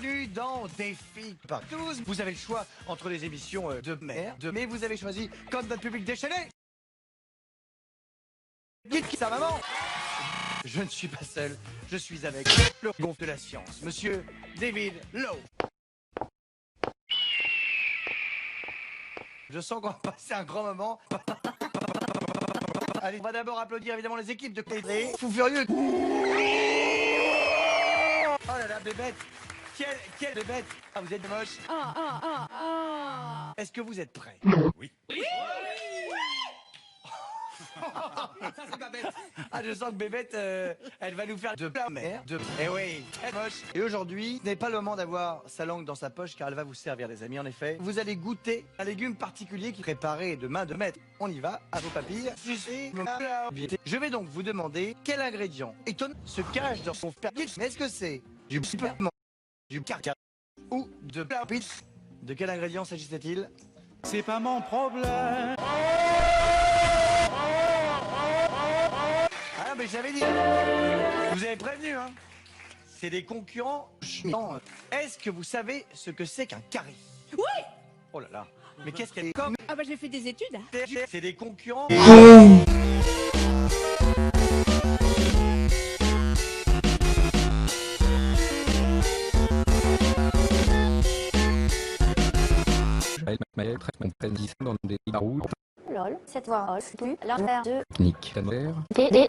bienvenue dans Défi par 12. Vous avez le choix entre les émissions de mer, mais vous avez choisi comme notre public déchaîné. Dites qui sa maman. Je ne suis pas seul, je suis avec le gonfle de la science, monsieur David Lowe. Je sens qu'on va passer un grand moment. Allez, on va d'abord applaudir évidemment les équipes de Clédé. Fou furieux. Oh là là, bébête. Quelle bébête. Ah, vous êtes moche. Est-ce que vous êtes prêts? Oui. Ça c'est pas bête. Ah, je sens que bébête, elle va nous faire de la mer. Eh oui, elle est moche. Et aujourd'hui, ce n'est pas le moment d'avoir sa langue dans sa poche car elle va vous servir, les amis. En effet, vous allez goûter un légume particulier qui est préparé de main de maître. On y va, à vos papilles. Je vais donc vous demander quel ingrédient étonnant se cache dans son permis. Mais est-ce que c'est du sperme, du carca ou de la pizza? De quel ingrédient s'agissait-il? C'est pas mon problème. Ah mais j'avais dit. Vous avez prévenu, hein. C'est des concurrents chiants. Est-ce que vous savez ce que c'est qu'un carré? Oui. Oh là là. Mais qu'est-ce qu'elle est comme? Ah bah j'ai fait des études. C'est des concurrents. dans des barous. LOL, cette voix off, plus l'envers de Technique. Canner. DD.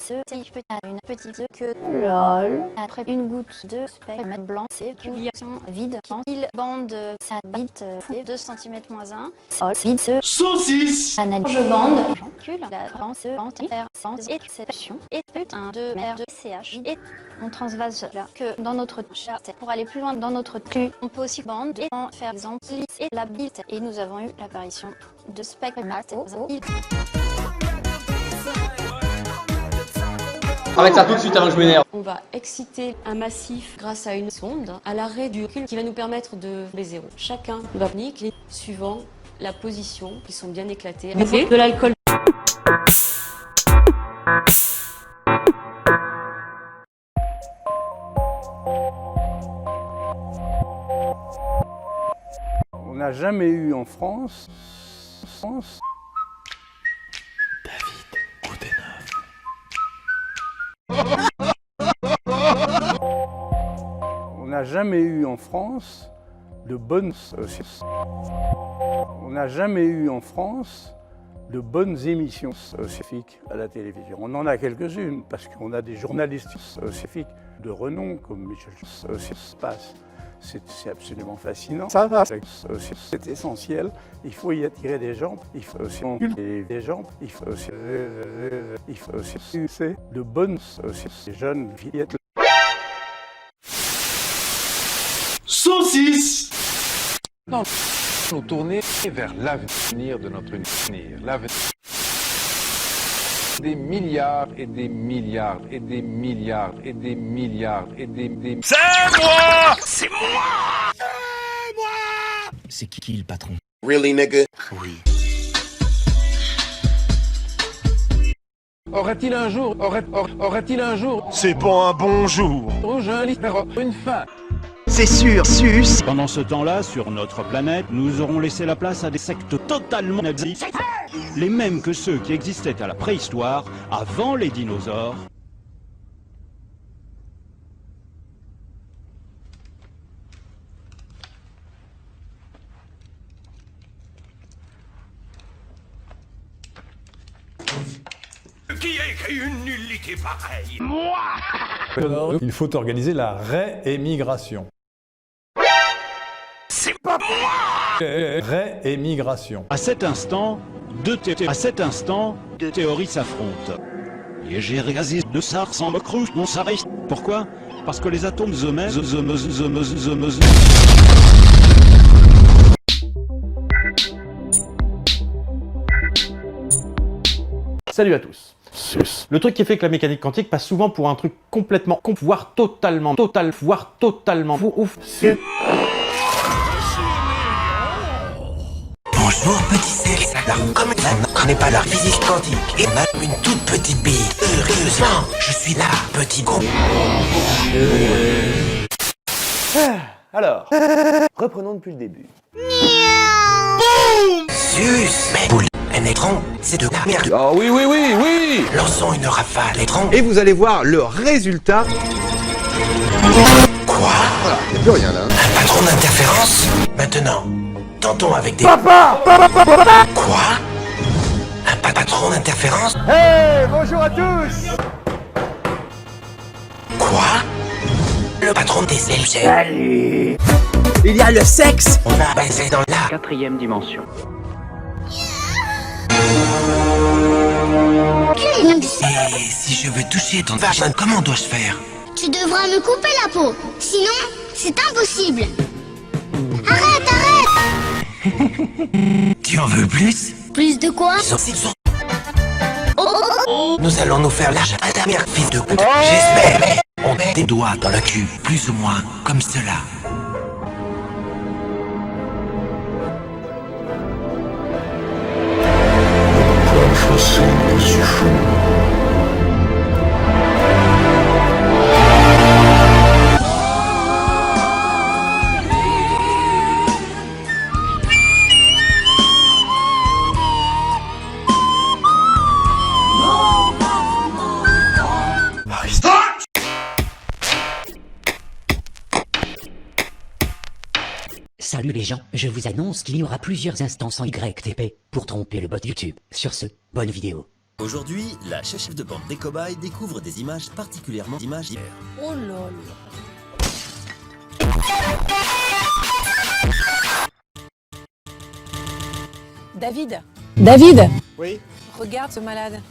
Ce type a une petite queue. LOL. Après une goutte de sperme blanc, circulation vide. Quand il bande sa bite, 2 cm moins 1. Sol, vide, ce Saucisse. analyse. Je bande. J'encule la France entière sans exception. Et putain de merde CH. Et on transvase là que dans notre charte. Pour aller plus loin dans notre cul, on peut aussi bande et en faire exemple et la bite. Et nous avons eu l'apparition de spermatozoïdes. Arrête ça tout de suite avant que je m'énerve. On va exciter un massif grâce à une sonde à l'arrêt du recul qui va nous permettre de les zéros. Chacun va niquer suivant la position qui sont bien éclatées. De l'alcool. On n'a jamais eu en France On n'a jamais eu en France de bonnes On n'a jamais eu en France de bonnes émissions scientifiques à la télévision. On en a quelques-unes parce qu'on a des journalistes scientifiques de renom comme Michel Spass. C'est absolument fascinant. Ça va, c'est essentiel. Il faut y attirer des gens. Il faut aussi des gens. Il faut aussi c'est de bonnes jeunes filles. Saucisse. Non, nous tourner vers l'avenir de notre univers. L'avenir. Des milliards et des milliards et des milliards et des milliards et des... C'est moi. C'est moi. C'est qui le patron? Really, nigga? Oui. Aurait-il un jour, aurait-il un jour, C'est pas un bon jour. une fin? C'est sûr, sus. Pendant ce temps-là, sur notre planète, nous aurons laissé la place à des sectes totalement nazis, les mêmes que ceux qui existaient à la préhistoire, avant les dinosaures. Qui a écrit une nullité pareille? Il faut organiser la réémigration. C'est pas moi. Réémigration. À cet instant, deux théories s'affrontent. Les gérés de ça ressemble cru, non ça reste. Pourquoi? Parce que les atomes eux-mêmes. Salut à tous. Le truc qui fait que la mécanique quantique passe souvent pour un truc complètement voire totalement ouf. Bonjour petit cerf. Comme on n'est pas la physique quantique et on a une toute petite bille. Heureusement, je suis là, petit gros. Alors, reprenons depuis le début. Sus, mais boule, un étron, c'est de la merde. Oh oui, oui, oui, oui. Lançons une rafale étron. Et vous allez voir le résultat. Quoi? Voilà, y a plus rien là. Un patron d'interférence? Maintenant, tentons avec des... Papa! Quoi? Un patron d'interférence? Hey, bonjour à tous! Quoi? Le patron des LG. Salut! Il y a le sexe. On va baiser dans la 4e dimension. Et si je veux toucher ton vagin, comment dois-je faire? Tu devras me couper la peau. Sinon, c'est impossible. Arrête, arrête! Tu en veux plus? Plus de quoi? Nous allons nous faire l'argent à ta mère, fils de pute. J'espère. On met des doigts dans le cul, plus ou moins, comme cela. Salut les gens, je vous annonce qu'il y aura plusieurs instances en YTP pour tromper le bot YouTube. Sur ce, bonne vidéo. Aujourd'hui, la chef de bande des cobayes découvre des images particulièrement d'images d'hier. Oh là là. David. David. Oui. Regarde ce malade.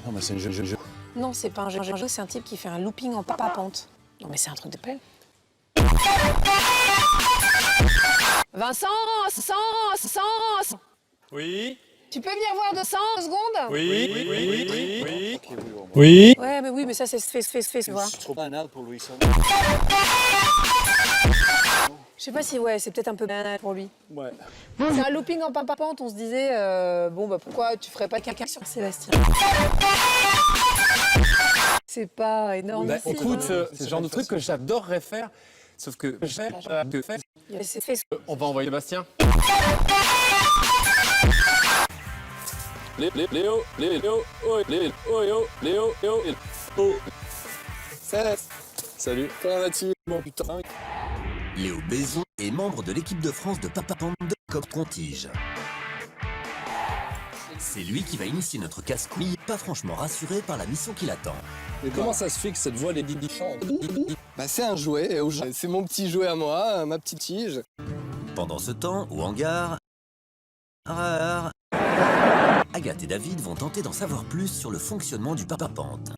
Non, mais c'est un jeu. Non, c'est pas un jeu, c'est un type qui fait un looping en parapente. Non mais c'est un truc de pelle. Vincent. Oui. Tu peux venir voir 200 secondes? Oui. Oui. Ouais, mais oui, mais ça c'est fait, tu vois. C'est trop banal pour Louis. Je sais pas si, ouais, c'est peut-être un peu banal pour lui. Ouais. C'est un looping en parapente, on se disait, bon, bah pourquoi tu ferais pas quelqu'un sur Sébastien? C'est pas énorme. Bah, écoute, c'est le genre de truc que j'adorerais faire, sauf que on va envoyer Sébastien. Léo. Salut. Comment vas-tu? Bon putain. Léo Bézon est membre de l'équipe de France de Papapande de Cop-Trontige. C'est lui qui va initier notre casse-couille, pas franchement rassuré par la mission qui l'attend. Mais comment ça se fait que cette voix les Didi chante? Bah c'est un jouet, c'est mon petit jouet à moi, ma petite tige. Pendant ce temps, au hangar, Agathe et David vont tenter d'en savoir plus sur le fonctionnement du parapente.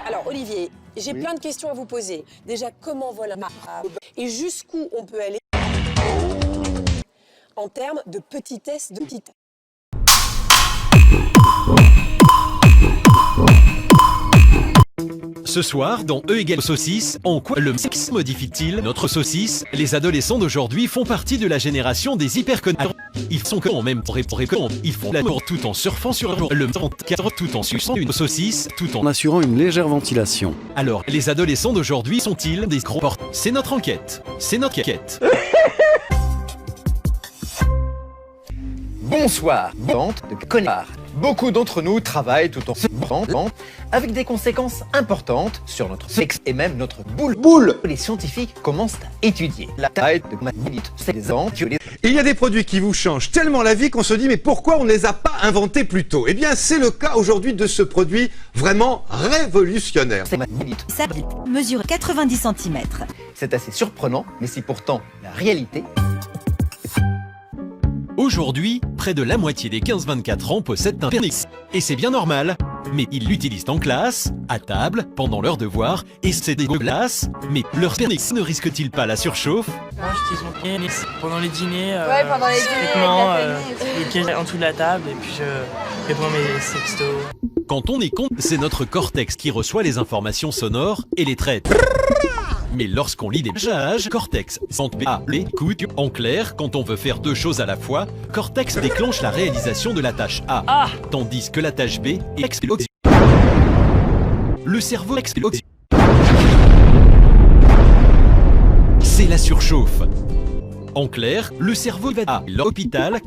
Alors Olivier, j'ai plein de questions à vous poser. Déjà, comment vole un marabout et jusqu'où on peut aller en termes de petitesse de petite. Ce soir, dans E égale saucisse, en quoi le sexe modifie-t-il notre saucisse? Les adolescents d'aujourd'hui font partie de la génération des hyperconnecteurs. Ils sont en même temps ils font l'amour tout en surfant sur le 34 tout en suçant une saucisse, tout en assurant une légère ventilation. Alors, les adolescents d'aujourd'hui sont-ils des gros portes? C'est notre enquête. C'est notre quête. Bonsoir, bande de connards. Beaucoup d'entre nous travaillent tout en se bandant, avec des conséquences importantes sur notre sexe et même notre boule. Les scientifiques commencent à étudier la taille de ma minute. Il y a des produits qui vous changent tellement la vie qu'on se dit mais pourquoi on ne les a pas inventés plus tôt? Eh bien c'est le cas aujourd'hui de ce produit vraiment révolutionnaire. Ça mesure 90 cm. C'est assez surprenant, mais c'est pourtant la réalité. Aujourd'hui, près de la moitié des 15-24 ans possèdent un pénis. Et c'est bien normal. Mais ils l'utilisent en classe, à table, pendant leurs devoirs, et c'est dégueulasse. Mais leur pénis ne risque-t-il pas la surchauffe? Moi j'utilise mon pénis pendant les dîners. Ouais, pendant les dîners, en dessous de la table, et puis je réponds mes sextos. Quand on est con, c'est notre cortex qui reçoit les informations sonores et les traite. Mais lorsqu'on lit des messages, cortex l'écoute. En clair, quand on veut faire deux choses à la fois, cortex déclenche la réalisation de la tâche A, tandis que la tâche B est explosive. Le cerveau explose. la surchauffe. En clair, le cerveau va à l'hôpital